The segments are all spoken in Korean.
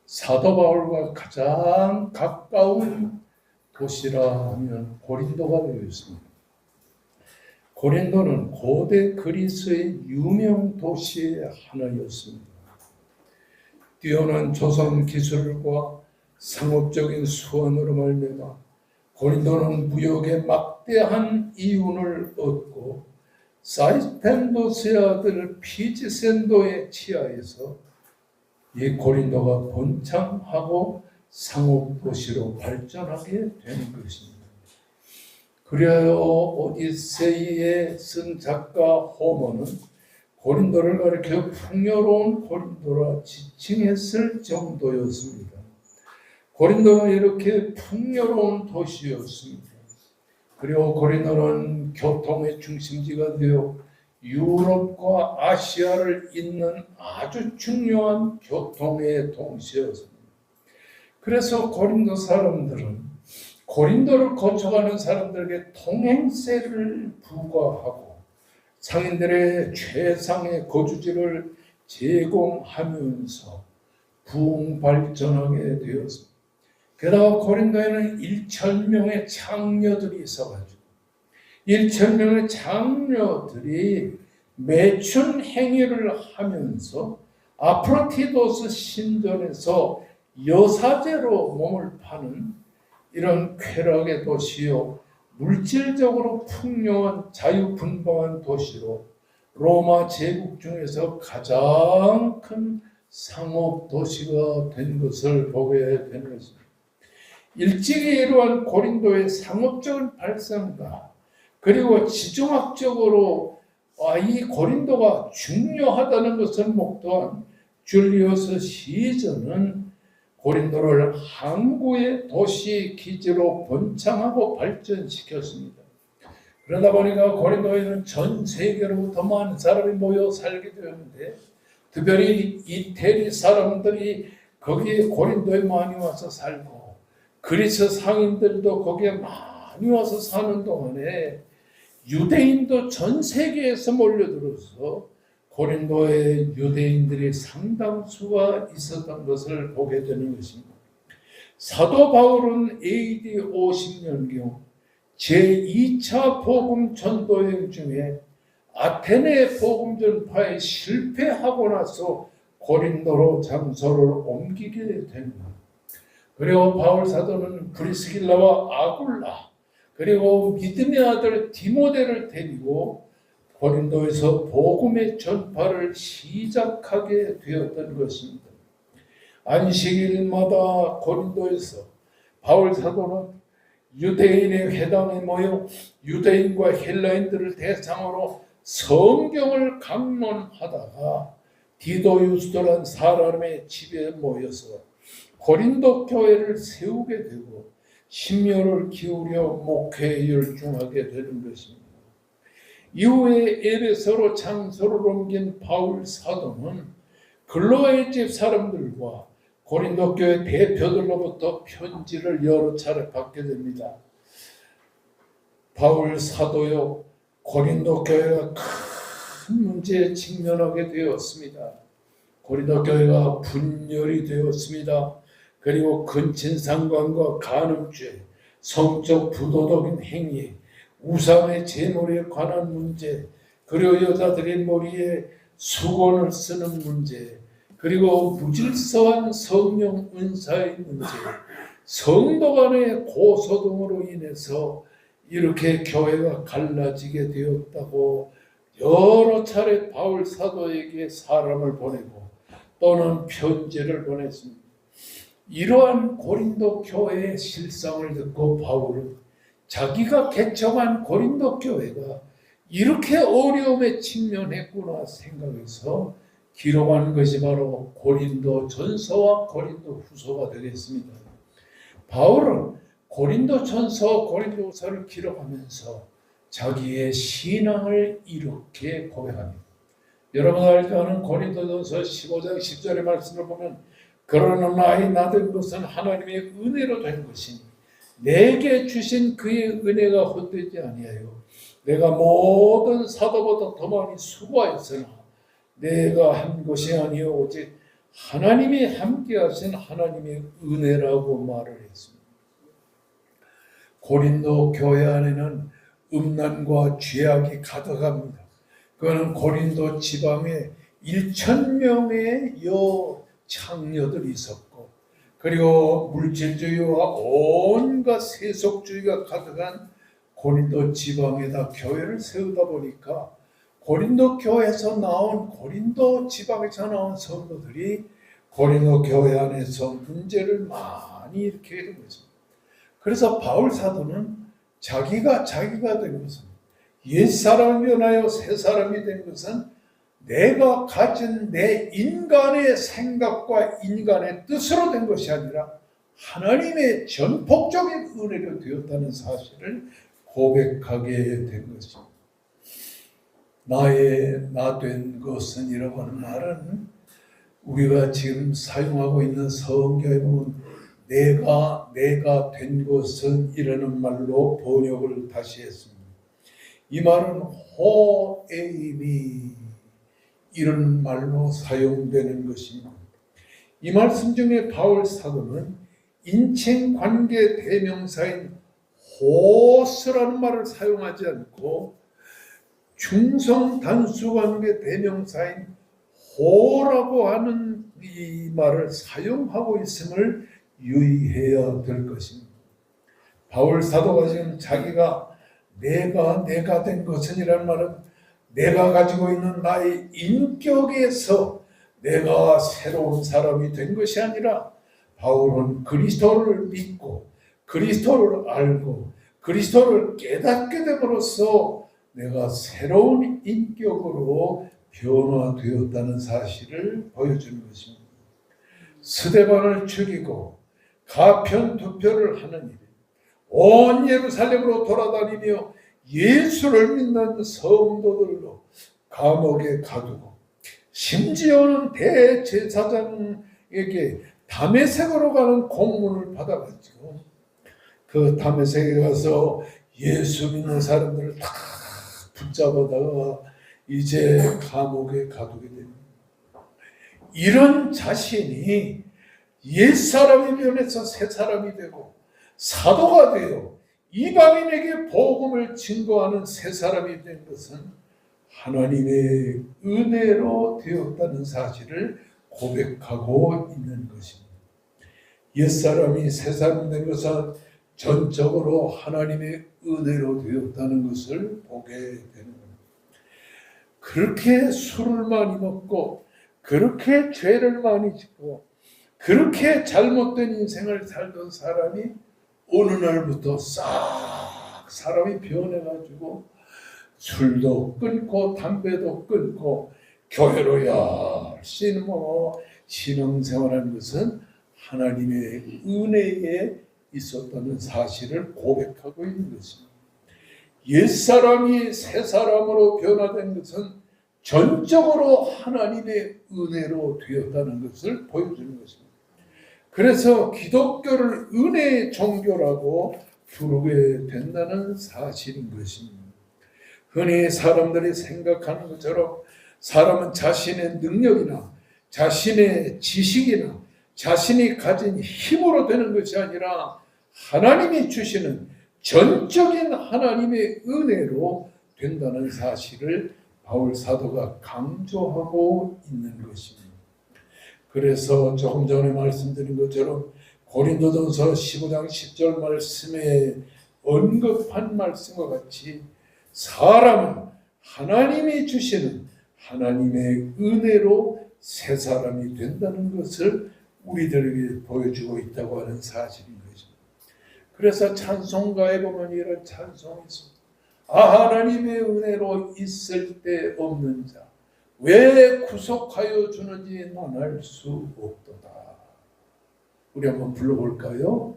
사도 바울과 가장 가까운 도시라 하면 고린도가 되어 있습니다. 고린도는 고대 그리스의 유명 도시의 하나였습니다. 뛰어난 조선 기술과 상업적인 수완으로 말미암아 고린도는 무역에 막대한 이윤을 얻고 사이펜도스의 아들 피지센도의 치하에서 이 고린도가 번창하고 상업도시로 발전하게 된 것입니다. 그리하여 오디세이에 쓴 작가 호머는 고린도를 가리켜 풍요로운 고린도라 지칭했을 정도였습니다. 고린도는 이렇게 풍요로운 도시였습니다. 그리고 고린도는 교통의 중심지가 되어 유럽과 아시아를 잇는 아주 중요한 교통의 동시였습니다. 그래서 고린도 사람들은 고린도를 거쳐가는 사람들에게 통행세를 부과하고 상인들의 최상의 거주지를 제공하면서 부흥 발전하게 되었습니다. 게다가 고린도에는 1,000명의 장녀들이 있어가지고 1,000명의 장녀들이 매춘 행위를 하면서 아프로디토스 신전에서 여사제로 몸을 파는 이런 쾌락의 도시요, 물질적으로 풍요한 자유분방한 도시로 로마 제국 중에서 가장 큰 상업 도시가 된 것을 보게 되는 것입니다. 일찍이 이러한 고린도의 상업적인 발상과 그리고 지정학적으로 이 고린도가 중요하다는 것을 목도한 줄리우스 시저는 고린도를 항구의 도시 기지로 번창하고 발전시켰습니다. 그러다 보니까 고린도에는 전 세계로부터 많은 사람이 모여 살게 되었는데 특별히 이태리 사람들이 거기에 고린도에 많이 와서 살고 그리스 상인들도 거기에 많이 와서 사는 동안에 유대인도 전 세계에서 몰려들어서 고린도에 유대인들이 상당수가 있었던 것을 보게 되는 것입니다. 사도 바울은 AD 50년경 제2차 복음 전도여행 중에 아테네 복음 전파에 실패하고 나서 고린도로 장소를 옮기게 됩니다. 그리고 바울 사도는 브리스길라와 아굴라 그리고 믿음의 아들 디모데를 데리고 고린도에서 복음의 전파를 시작하게 되었던 것입니다. 안식일마다 고린도에서 바울 사도는 유대인의 회당에 모여 유대인과 헬라인들을 대상으로 성경을 강론하다가 디도 유스도란 사람의 집에 모여서 고린도 교회를 세우게 되고 심려를 기울여 목회에 열중하게 되는 것입니다. 이후에 에베소로 장소를 옮긴 바울 사도는 글로의 집 사람들과 고린도 교회 대표들로부터 편지를 여러 차례 받게 됩니다. 바울 사도요, 고린도 교회가 큰 문제에 직면하게 되었습니다. 고린도 교회가 분열이 되었습니다. 그리고 근친상간과 간음죄, 성적 부도덕인 행위, 우상의 제물에 관한 문제, 그리고 여자들의 머리에 수건을 쓰는 문제, 그리고 무질서한 성령 은사의 문제, 성도 간의 고소 등으로 인해서 이렇게 교회가 갈라지게 되었다고 여러 차례 바울 사도에게 사람을 보내고 또는 편지를 보냈습니다. 이러한 고린도 교회의 실상을 듣고 바울은 자기가 개척한 고린도 교회가 이렇게 어려움에 직면했구나 생각해서 기록한 것이 바로 고린도 전서와 고린도 후서가 되겠습니다. 바울은 고린도 전서와 고린도 후서를 기록하면서 자기의 신앙을 이렇게 고백합니다. 여러분 알지 않은 고린도전서 15장 10절의 말씀을 보면 그러나 나의 나된 것은 하나님의 은혜로 된 것이니 내게 주신 그의 은혜가 헛되지 아니하여 내가 모든 사도보다 더 많이 수고하였으나 내가 한 것이 아니요 오직 하나님이 함께하신 하나님의 은혜라고 말을 했습니다. 고린도 교회 안에는 음란과 죄악이 가득합니다. 그거는 고린도 지방에 1,000명의 여 창녀들이 있었고, 그리고 물질주의와 온갖 세속주의가 가득한 고린도 지방에다 교회를 세우다 보니까 고린도 교회에서 나온 고린도 지방에서 나온 성도들이 고린도 교회 안에서 문제를 많이 일으키게 된 것입니다. 그래서 바울 사도는 자기가 된 것은, 옛사람이 변하여 새사람이 된 것은 내가 가진 내 인간의 생각과 인간의 뜻으로 된 것이 아니라 하나님의 전폭적인 은혜로 되었다는 사실을 고백하게 된 것입니다. 나 된 것은 이라고 하는 말은 우리가 지금 사용하고 있는 성경에 보면 내가 된 것은 이라는 말로 번역을 다시 했습니다. 이 말은 호에이미 이런 말로 사용되는 것입니다. 이 말씀 중에 바울 사도는 인칭관계 대명사인 호스라는 말을 사용하지 않고 중성 단수관계 대명사인 호라고 하는 이 말을 사용하고 있음을 유의해야 될 것입니다. 바울 사도가 지금 자기가 내가 된 것은이라는 말은 내가 가지고 있는 나의 인격에서 내가 새로운 사람이 된 것이 아니라 바울은 그리스도를 믿고 그리스도를 알고 그리스도를 깨닫게 됨으로써 내가 새로운 인격으로 변화되었다는 사실을 보여주는 것입니다. 스데반을 죽이고 가편투표를 하는 일, 온 예루살렘으로 돌아다니며 예수를 믿는 성도들로 감옥에 가두고 심지어는 대제사장에게 다메섹으로 가는 공문을 받아가지고 그 다메섹에 가서 예수 믿는 사람들을 다 붙잡아다가 이제 감옥에 가두게 됩니다. 이런 자신이 옛사람이 변해서 새사람이 되고 사도가 되어 이방인에게 복음을 증거하는 새사람이 된 것은 하나님의 은혜로 되었다는 사실을 고백하고 있는 것입니다. 옛사람이 새사람 된 것은 전적으로 하나님의 은혜로 되었다는 것을 보게 되는 겁니다. 그렇게 술을 많이 먹고 그렇게 죄를 많이 짓고 그렇게 잘못된 인생을 살던 사람이 어느 날부터 싹 사람이 변해가지고 술도 끊고 담배도 끊고 교회로 열심히 신앙생활하는 것은 하나님의 은혜에 있었다는 사실을 고백하고 있는 것입니다. 옛사람이 새사람으로 변화된 것은 전적으로 하나님의 은혜로 되었다는 것을 보여주는 것입니다. 그래서 기독교를 은혜의 종교라고 부르게 된다는 사실인 것입니다. 흔히 사람들이 생각하는 것처럼 사람은 자신의 능력이나 자신의 지식이나 자신이 가진 힘으로 되는 것이 아니라 하나님이 주시는 전적인 하나님의 은혜로 된다는 사실을 바울 사도가 강조하고 있는 것입니다. 그래서 조금 전에 말씀드린 것처럼 고린도전서 15장 10절 말씀에 언급한 말씀과 같이 사람은 하나님이 주시는 하나님의 은혜로 새 사람이 된다는 것을 우리들에게 보여주고 있다고 하는 사실인 것입니다. 그래서 찬송가에 보면 이런 찬송이 있습니다. 하나님의 은혜로 있을 때 없는 자 왜 구속하여 주는지 난 알 수 없도다. 우리 한번 불러볼까요?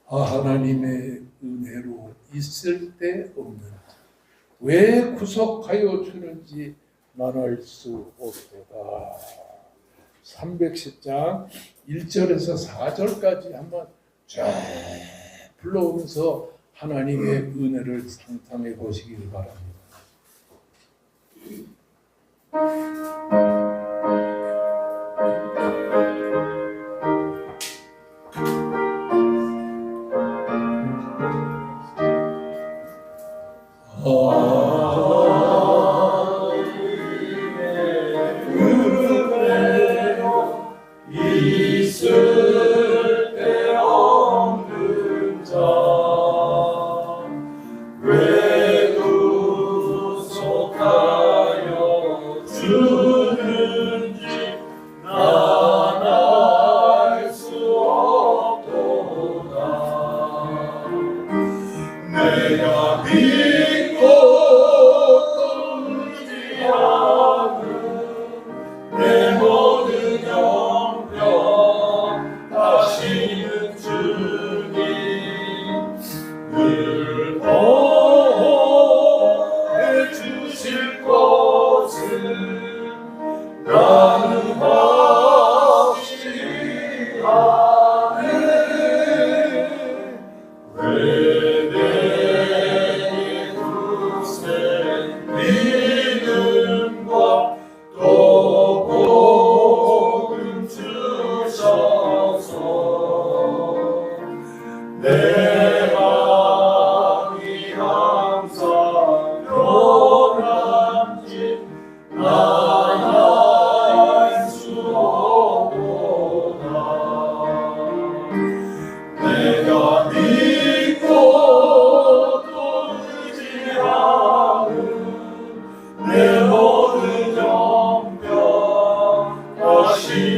하나님의 은혜로 있을 때 없는 자 왜 구속하여 주는지 난 알 수 없도다. 310장 1절에서 4절까지 한번 쫙 불러오면서 하나님의 은혜를 상상해 보시길 바랍니다.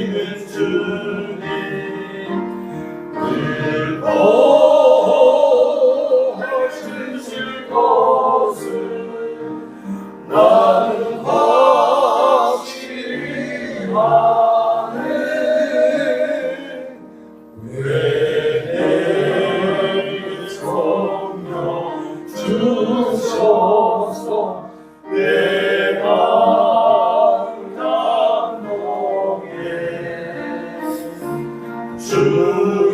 다시는 주님 늘 보호하실 것을 나는 확실히 아네. 왜 성령 주셔서 내가 감동해. 주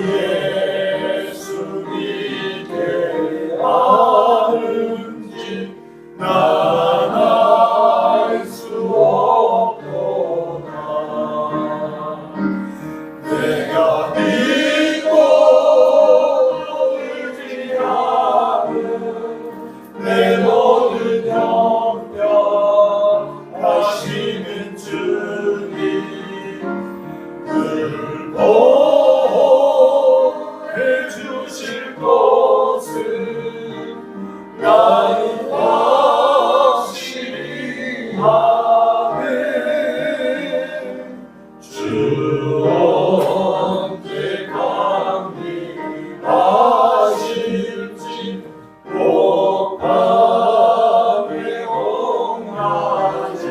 예수 믿게 아는지 난 알 수 없도다. 내가 믿고 의지하는 내 모든 형편 하시는 주님 늘 보호해 주실 것을 나는 확실히 아네. 주 언제 강림하실지 복밤의 홍하제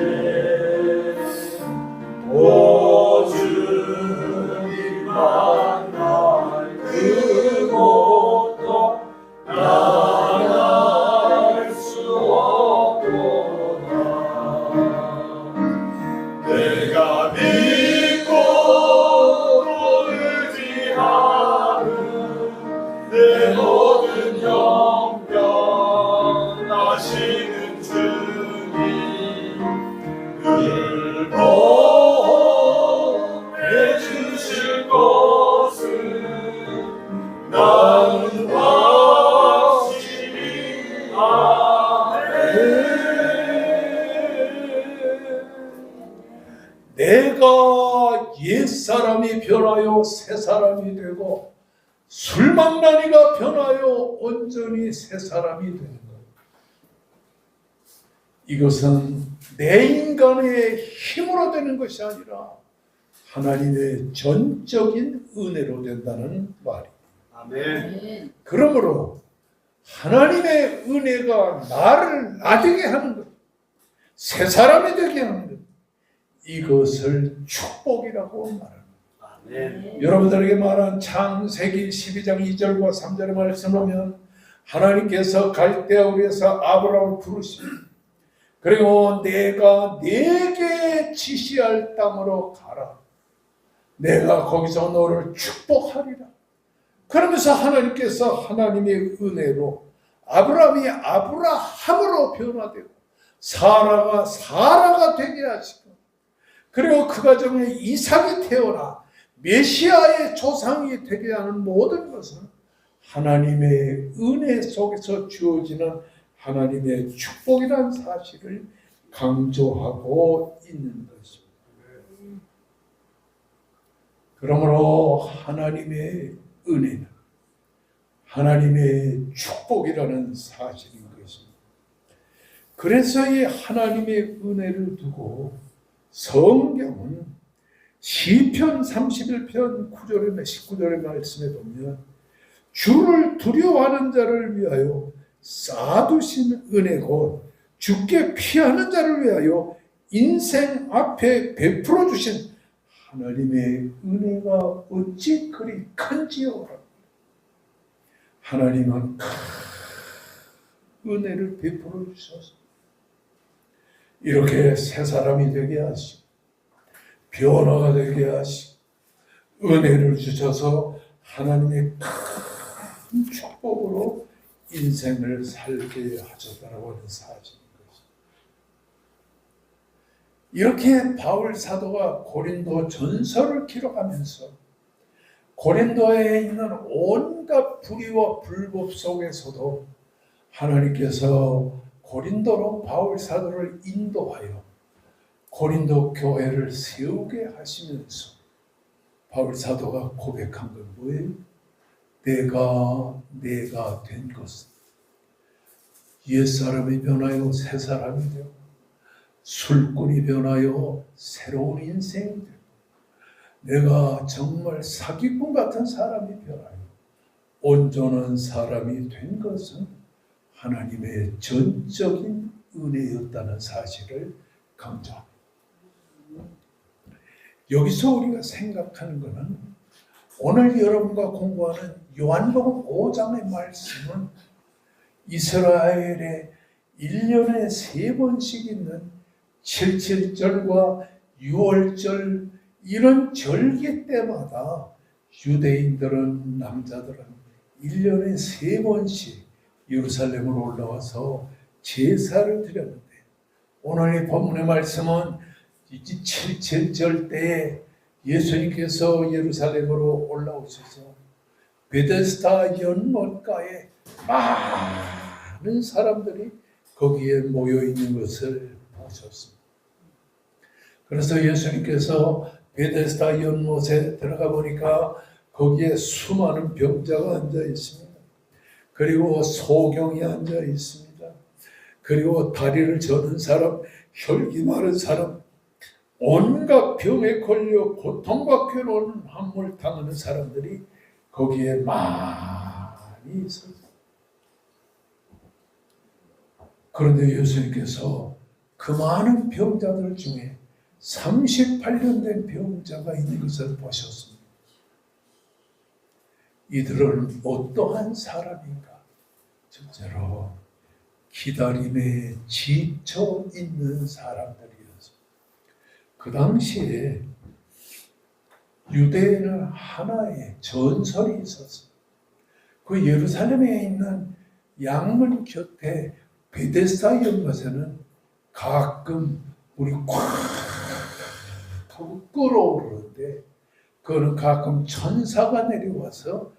오 주님 만날 그 고통 난 알 수 없도다. 내가 믿고 의지하는 내 모든 형편 하시는 주님 늘 보호해 주실 것을 나는 확실히 아네. 내가 옛사람이 변하여 새사람이 되고 술망나니가 변하여 온전히 새사람이 되는 것. 이것은 내 인간의 힘으로 되는 것이 아니라 하나님의 전적인 은혜로 된다는 말입니다. 아멘. 그러므로 하나님의 은혜가 나를 나되게 하는 것, 새 사람이 되게 하는 것, 이것을 축복이라고 말합니다. 아멘. 여러분들에게 말한 창세기 12장 2절과 3절의 말씀을 보면 하나님께서 갈대아 우리에서 아브라함을 부르십니다. 그리고 내가 네게 지시할 땅으로 가라. 내가 거기서 너를 축복하리라. 그러면서 하나님께서 하나님의 은혜로 아브라함이 아브라함으로 변화되고 사라가 사라가 되게 하시고, 그리고 그 가정에 이삭이 태어나 메시아의 조상이 되게 하는 모든 것은 하나님의 은혜 속에서 주어지는 하나님의 축복이라는 사실을 강조하고 있는 것입니다. 그러므로 하나님의 은혜는 하나님의 축복이라는 사실인 것입니다. 그래서 이 하나님의 은혜를 두고 성경은 시편 31편 9절에 19절의 말씀에 보면 주를 두려워하는 자를 위하여 쌓아두신 은혜 곧 주께 피하는 자를 위하여 인생 앞에 베풀어 주신 하나님의 은혜가 어찌 그리 큰지요. 하나님은 큰 은혜를 베풀어 주셔서 이렇게 새 사람이 되게 하시고 변화가 되게 하시고 은혜를 주셔서 하나님의 큰 축복으로 인생을 살게 하셨다라고 하는 사실인 것입니다. 이렇게 바울 사도가 고린도 전서를 기록하면서 고린도에 있는 온갖 불의와 불법 속에서도 하나님께서 고린도로 바울 사도를 인도하여 고린도 교회를 세우게 하시면서 바울 사도가 고백한 건 뭐예요? 내가 된 것은 옛사람이 변하여 새사람이 되고 술꾼이 변하여 새로운 인생이 되고 내가 정말 사기꾼 같은 사람이 되어요. 온전한 사람이 된 것은 하나님의 전적인 은혜였다는 사실을 강조합니다. 여기서 우리가 생각하는 것은 오늘 여러분과 공부하는 요한복음 5장의 말씀은 이스라엘의 1년에 3번씩 있는 77절과 6월절 이런 절기 때마다 유대인들은 남자들은 1년에 3번씩 예루살렘으로 올라와서 제사를 드렸는데 오늘 이 본문의 말씀은 77절 때에 예수님께서 예루살렘으로 올라오셔서 베데스다 연못가에 많은 사람들이 거기에 모여 있는 것을 보셨습니다. 그래서 예수님께서 베데스다 연못에 들어가 보니까 거기에 수많은 병자가 앉아 있습니다. 그리고 소경이 앉아 있습니다. 그리고 다리를 저는 사람, 혈기 마른 사람, 온갖 병에 걸려 고통과 괴로운 함을 당하는 사람들이 거기에 많이 있었어요. 그런데 예수님께서 그 많은 병자들 중에 38년 된 병자가 있는 것을 보셨습니다. 이들은 어떠한 사람인가? 첫째로 기다림에 지쳐 있는 사람들이었습니다. 그 당시에 유대에는 하나의 전설이 있었어요. 그 예루살렘에 있는 양문 곁에 베데스다 연못에는 가끔 물이 꽉 하고 끓어오르는데 그거는 가끔 천사가 내려와서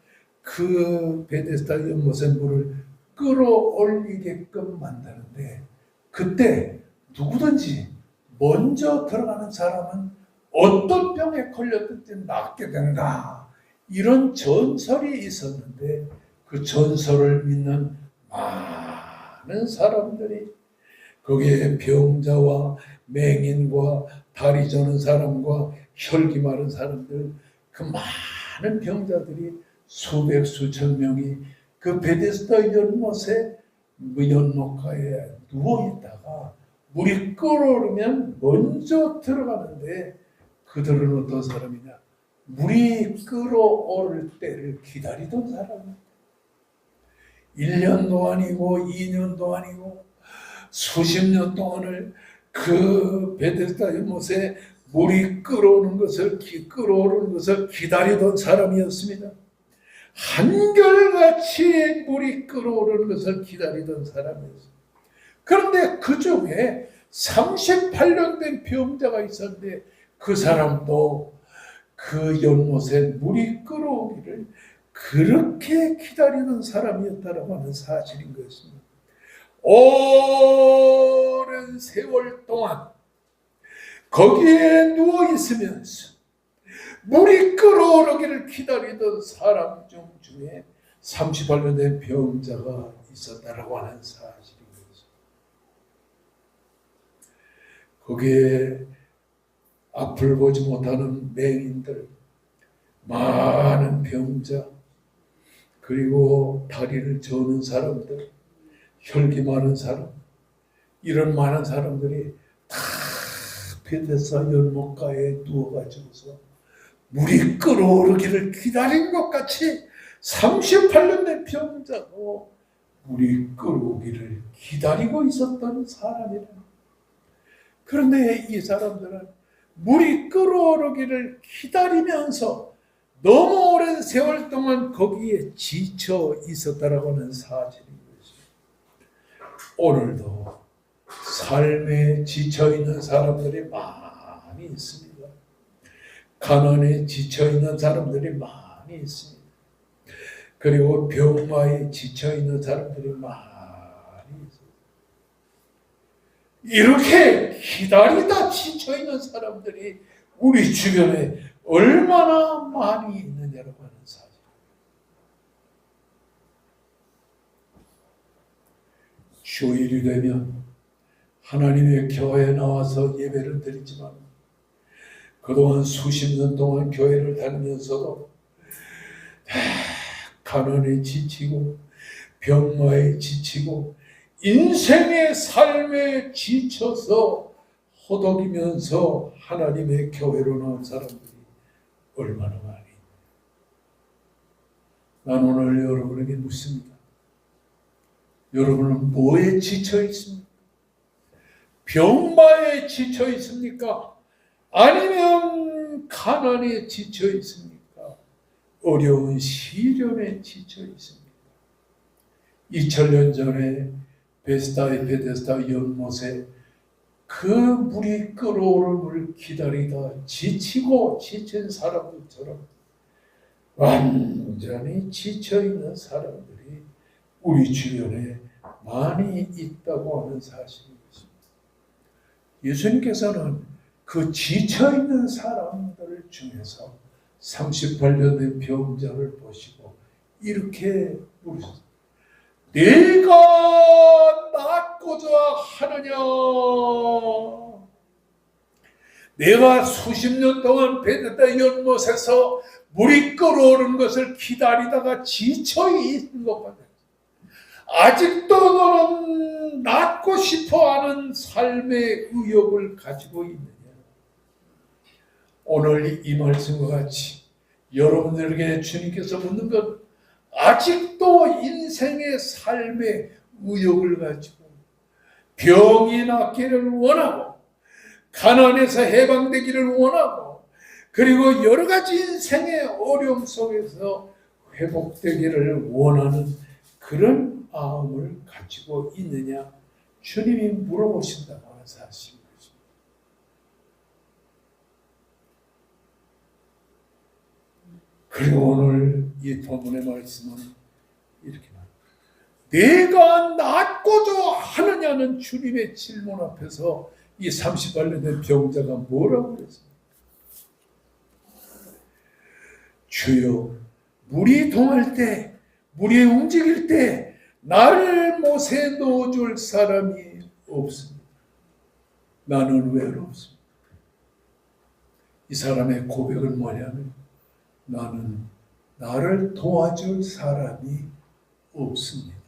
그 베데스다 연못의 물을 끌어올리게끔 만드는데 그때 누구든지 먼저 들어가는 사람은 어떤 병에 걸렸든지 낫게 된다. 이런 전설이 있었는데 그 전설을 믿는 많은 사람들이 거기에 병자와 맹인과 다리 저는 사람과 혈기 마른 사람들 그 많은 병자들이 수백 수천 명이 그 베데스다 연못에 연못가에 누워 있다가 물이 끓어오르면 먼저 들어가는데 그들은 어떤 사람이냐? 물이 끓어오를 때를 기다리던 사람입니다. 1년도 아니고 2년도 아니고 수십 년 동안을 그 베데스다 연못에 물이 끓어오르는 것을 기다리던 사람이었습니다. 한결같이 물이 끓어오르는 것을 기다리던 사람이었습니다. 그런데 그 중에 38년 된 병자가 있었는데 그 사람도 그 연못에 물이 끓어오기를 그렇게 기다리는 사람이었다라고 하는 사실인 것입니다. 오랜 세월 동안 거기에 누워 있으면서 물이 끓어오르기를 기다리던 사람 중에 38년 된 병자가 있었다라고 하는 사실인 것입니다. 거기에 앞을 보지 못하는 맹인들, 많은 병자, 그리고 다리를 저는 사람들, 혈기 많은 사람, 이런 많은 사람들이 다 베데스다 연못가에 누워가지고서 물이 끓어오르기를 기다린 것 같이 38년 된 병자도 물이 끓어오기를 기다리고 있었던 사람이라. 그런데 이 사람들은 물이 끓어오르기를 기다리면서 너무 오랜 세월 동안 거기에 지쳐 있었다라고 하는 사실인 것입니다. 오늘도 삶에 지쳐 있는 사람들이 많이 있습니다. 가난에 지쳐 있는 사람들이 많이 있습니다. 그리고 병마에 지쳐 있는 사람들이 많이 있습니다. 이렇게 기다리다 지쳐 있는 사람들이 우리 주변에 얼마나 많이 있느냐라고 하는 사실. 주일이 되면 하나님의 교회에 나와서 예배를 드리지만 그 그동안 수십 년 동안 교회를 다니면서도 가난에 지치고 병마에 지치고 인생의 삶에 지쳐서 허덕이면서 하나님의 교회로 나온 사람들이 얼마나 많이. 난 오늘 여러분에게 묻습니다. 여러분은 뭐에 지쳐 있습니까? 병마에 지쳐 있습니까? 아니면 가난에 지쳐 있습니까? 어려운 시련에 지쳐 있습니까? 2000년 전에 베데스다 연못에 그 물이 끓어오름을 기다리다 지치고 지친 사람들처럼 완전히 지쳐있는 사람들이 우리 주변에 많이 있다고 하는 사실인 것입니다. 예수님께서는 그 지쳐있는 사람들 중에서 38년 된 병자를 보시고 이렇게 물으셨습니다. 내가 낫고자 하느냐? 내가 수십 년 동안 베데스다 연못에서 물이 끓어오는 것을 기다리다가 지쳐 있는 것 같아. 아직도 너는 낫고 싶어하는 삶의 의욕을 가지고 있느냐? 오늘 이 말씀과 같이 여러분들에게 주님께서 묻는 것, 아직도 인생의 삶의 의욕을 가지고 병이 낫기를 원하고 가난에서 해방되기를 원하고 그리고 여러 가지 인생의 어려움 속에서 회복되기를 원하는 그런 마음을 가지고 있느냐? 주님이 물어보신다고 하는 사실입니다. 그리고 오늘 이 본문의 말씀은 이렇게 말합니다. 내가 낫고자 하느냐는 주님의 질문 앞에서 이 38년 된 병자가 뭐라고 그랬습니까? 주여, 물이 동할 때, 물이 움직일 때 나를 못에 넣어줄 사람이 없습니다. 나는 외롭습니다. 이 사람의 고백은 뭐냐면 나는 나를 도와줄 사람이 없습니다.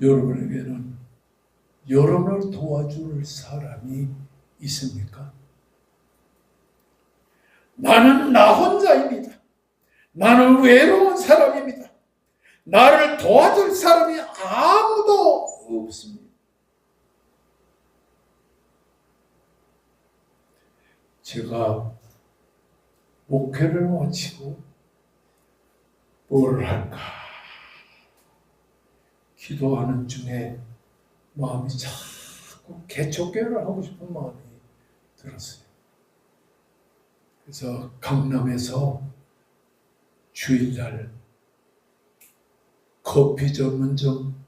여러분에게는 여러분을 도와줄 사람이 있습니까? 나는 나 혼자입니다. 나는 외로운 사람입니다. 나를 도와줄 사람이 아무도 없습니다. 제가 목회를 마치고 뭘 할까 기도하는 중에 마음이 자꾸 개척교회를 하고 싶은 마음이 들었어요. 그래서 강남에서 주일날 커피 전문점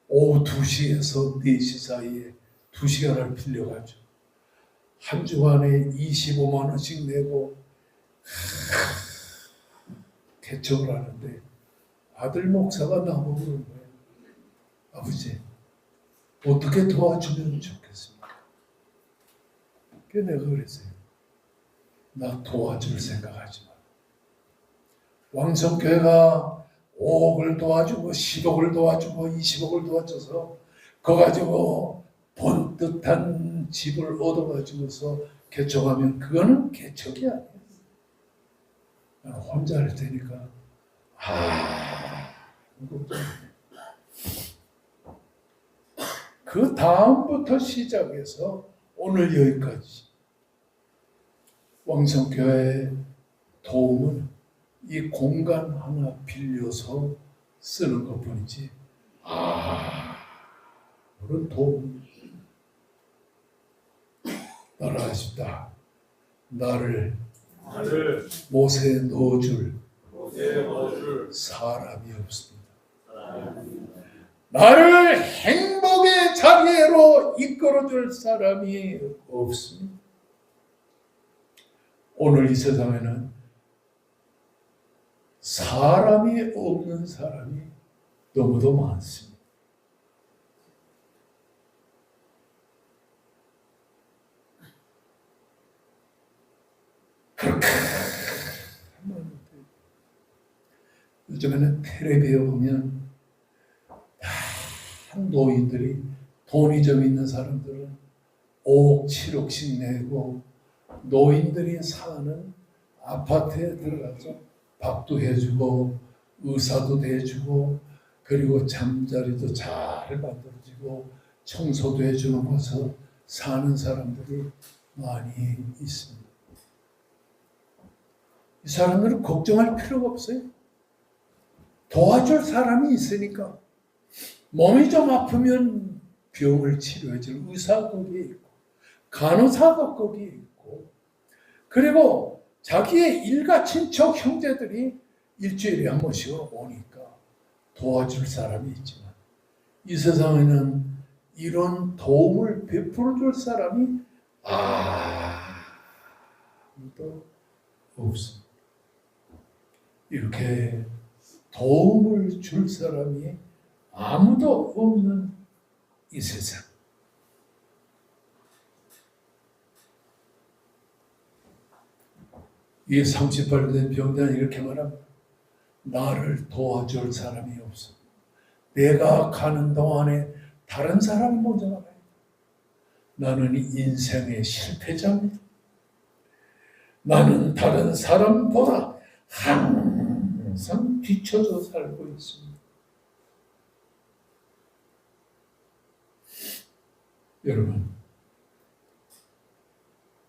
오후 2시에서 4시 사이에 2시간을 빌려가지고 한 주간에 25만 원씩 내고 개척을 하는데 아들 목사가 나보고 그런 거예요. 아버지, 어떻게 도와주면 좋겠습니까? 그래서 내가 그랬어요. 나 도와줄 생각하지 마. 왕성교회가 5억을 도와주고 10억을 도와주고 20억을 도와줘서 그거 가지고 본뜻한 집을 얻어가지고서 개척하면 그거는 개척이 아니에요. 나는 혼자 할 테니까 그 다음부터 시작해서 오늘 여기까지 왕성교회의 도움은 이 공간 하나 빌려서 쓰는 것뿐이지 그런 도움 따라하십다. 나를 못에 넣어줄 사람이 없습니다. 나를 행복의 자리로 이끌어줄 사람이 없습니다. 오늘 이 세상에는 사람이 없는 사람이 너무도 많습니다. 그렇게 많은데 요즘에는 텔레비에 보면 다 노인들이 돈이 좀 있는 사람들은 5억, 7억씩 내고 노인들이 사는 아파트에 들어가서 밥도 해주고 의사도 해주고 그리고 잠자리도 잘 만들어지고 청소도 해주는 곳에서 사는 사람들이 많이 있습니다. 이 사람들은 걱정할 필요가 없어요. 도와줄 사람이 있으니까. 몸이 좀 아프면 병을 치료해줄 의사가 거기에 있고 간호사가 거기에 있고 그리고 자기의 일가 친척 형제들이 일주일에 한 번씩 오니까 도와줄 사람이 있지만 이 세상에는 이런 도움을 베풀어 줄 사람이 아무도 없습니다. 이렇게 도움을 줄 사람이 아무도 없는 이 세상. 이 38년 된 병자는 이렇게 말합니다. 나를 도와줄 사람이 없어. 내가 가는 동안에 다른 사람이 먼저 나가야 돼. 나는 인생의 실패자입니다. 나는 다른 사람보다 항상 뒤쳐져 살고 있습니다. 여러분,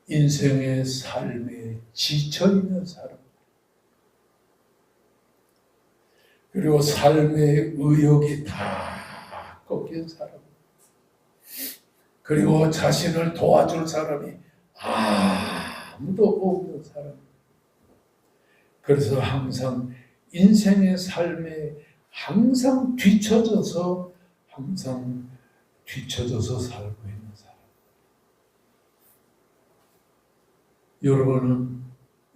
인생의 삶에 지쳐있는 사람, 그리고 삶의 의욕이 다 꺾인 사람, 그리고 자신을 도와줄 사람이 아무도 없는 사람. 그래서 항상 인생의 삶에 항상 뒤쳐져서 살고 있는 사람. 여러분은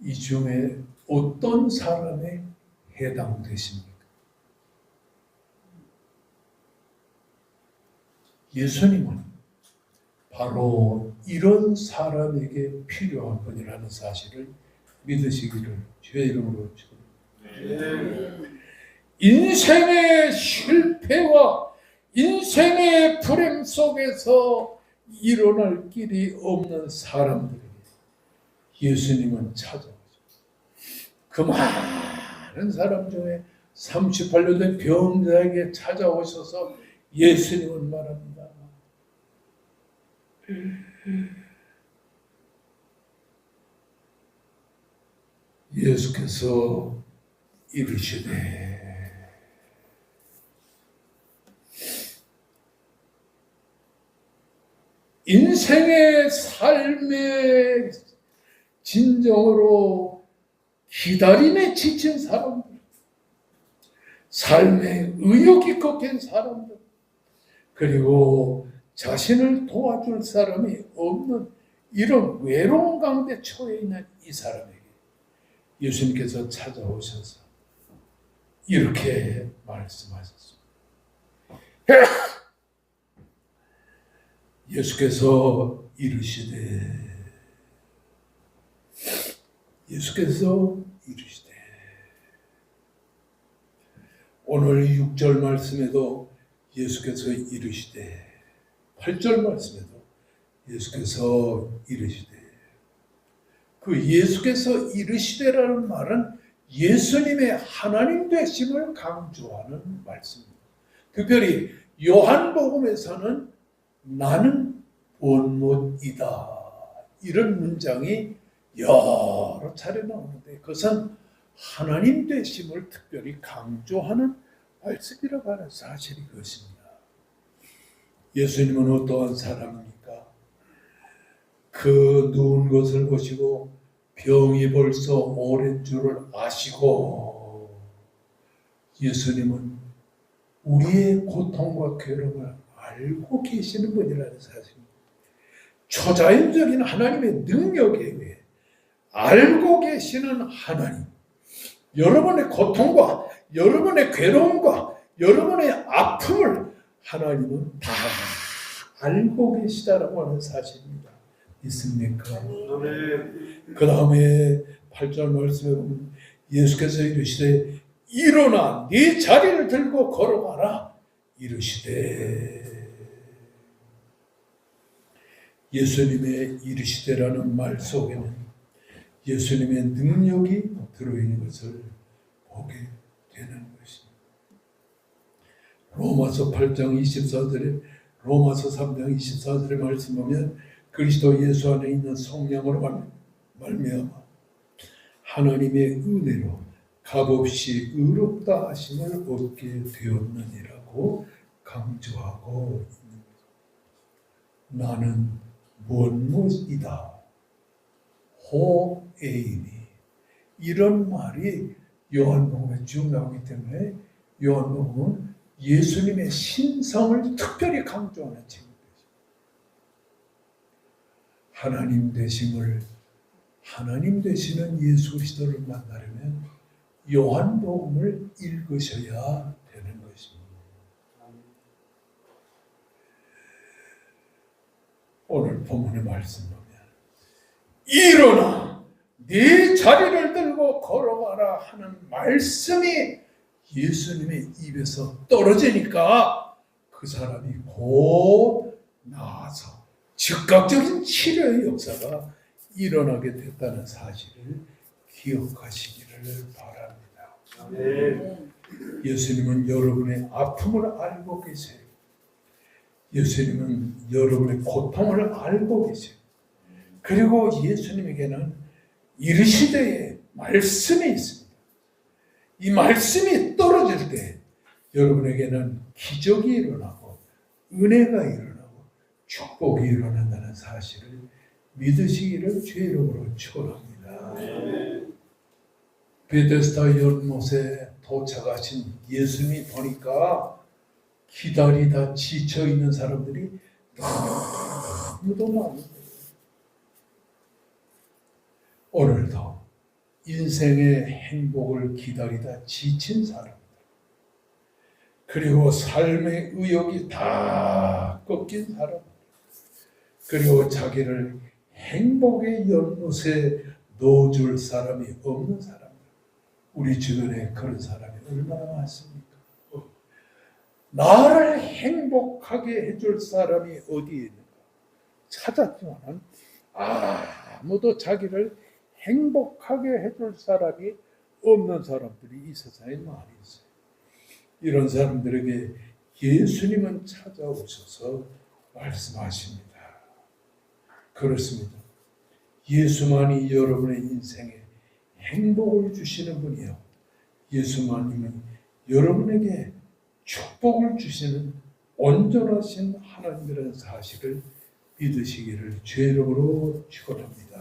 이 중에 어떤 사람에 해당되십니까? 예수님은 바로 이런 사람에게 필요한 분이라는 사실을 믿으시기를 주의 이름으로 축원합니다. 인생의 실패와 인생의 불행 속에서 일어날 길이 없는 사람들에게 예수님은 찾아오죠. 그 많은 사람 중에 38년 된 병자에게 찾아오셔서 예수님은 말합니다. 예수께서 이르시되 인생의 삶의 진정으로 기다림에 지친 사람들, 삶의 의욕이 꺾인 사람들, 그리고 자신을 도와줄 사람이 없는 이런 외로운 가운데 처해 있는 이 사람에게 예수님께서 찾아오셔서 이렇게 말씀하셨습니다. 예수께서 이르시되 오늘 6절 말씀에도 예수께서 이르시되 8절 말씀에도 예수께서 이르시되 그 예수께서 이르시되라는 말은 예수님의 하나님 되심을 강조하는 말씀입니다. 특별히 요한복음에서는 나는 본못이다 이런 문장이 여러 차례 나오는데 그것은 하나님 되심을 특별히 강조하는 말씀이라고 하는 사실이 그것입니다. 예수님은 어떠한 사람입니까? 그 누운 것을 보시고 병이 벌써 오랜 줄을 아시고 예수님은 우리의 고통과 괴로움을 알고 계시는 분이라는 사실입니다. 초자연적인 하나님의 능력에 의해 알고 계시는 하나님, 여러분의 고통과 여러분의 괴로움과 여러분의 아픔을 하나님은 다 알고 계시다라고 하는 사실입니다. 있습니까? 아멘. 그 다음에 8절 말씀에 보면 예수께서 이르시되 일어나 네 자리를 들고 걸어가라 이르시되, 예수님의 이르시되라는 말 속에는 예수님의 능력이 들어있는 것을 보게 되는 것입니다. 로마서 8장 24절에 로마서 3장 24절에 말씀 보면 그리스도 예수 안에 있는 성령으로 말미암아 하나님의 은혜로 값없이 의롭다 하심을 얻게 되었느니라고 강조하고 있는 거죠. 나는 무엇이다 호에이니, 이런 말이 요한복음에 쭉 나오기 때문에 요한복음은 예수님의 신성을 특별히 강조하는 책입니다. 하나님 되시는 예수 그리스도를 만나려면 요한복음을 읽으셔야 되는 것입니다. 오늘 본문의 말씀 보면 일어나 네 자리를 들고 걸어가라 하는 말씀이 예수님의 입에서 떨어지니까 그 사람이 곧 나아서 즉각적인 치료의 역사가 일어나게 됐다는 사실을 기억하시기를 바랍니다. 아멘. 예수님은 여러분의 아픔을 알고 계세요. 예수님은 여러분의 고통을 알고 계세요. 그리고 예수님에게는 이르시되의 말씀이 있습니다. 이 말씀이 떨어질 때 여러분에게는 기적이 일어나고 은혜가 일어나고 축복이 일어난다는 사실을 믿으시기를 주의 이름으로 축원합니다. 베데스다 연못에 도착하신 예수님이 보니까 기다리다 지쳐 있는 사람들이 너무도 많은데, 오늘도 인생의 행복을 기다리다 지친 사람들, 그리고 삶의 의욕이 다 꺾인 사람들, 그리고 자기를 행복의 연못에 넣어줄 사람이 없는 사람들, 우리 주변에 그런 사람이 얼마나 많습니까? 나를 행복하게 해줄 사람이 어디에 있는가 찾았지만 아무도 자기를 행복하게 해줄 사람이 없는 사람들이 이 세상에 많이 있어요. 이런 사람들에게 예수님은 찾아오셔서 말씀하십니다. 그렇습니다. 예수만이 여러분의 인생에 행복을 주시는 분이요, 예수만님은 여러분에게 축복을 주시는 온전하신 하나님이라는 사실을 믿으시기를 주의 이름으로 축원합니다.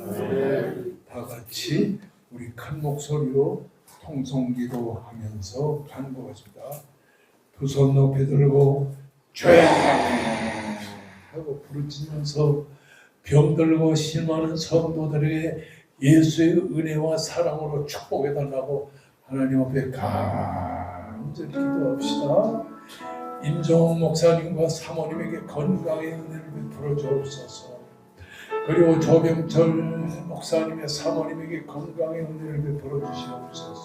다 같이 우리 큰 목소리로 통성기도하면서 간구하십니다. 두 손 높이 들고 죄 하고 부르짖으면서 병들고 심하는 성도들에게 예수의 은혜와 사랑으로 축복해달라고 하나님 앞에 간절히 기도합시다. 임종욱 목사님과 사모님에게 건강의 은혜를 베풀어 주옵소서. 그리고 조병철 목사님의 사모님에게 건강의 은혜를 베풀어 주시옵소서.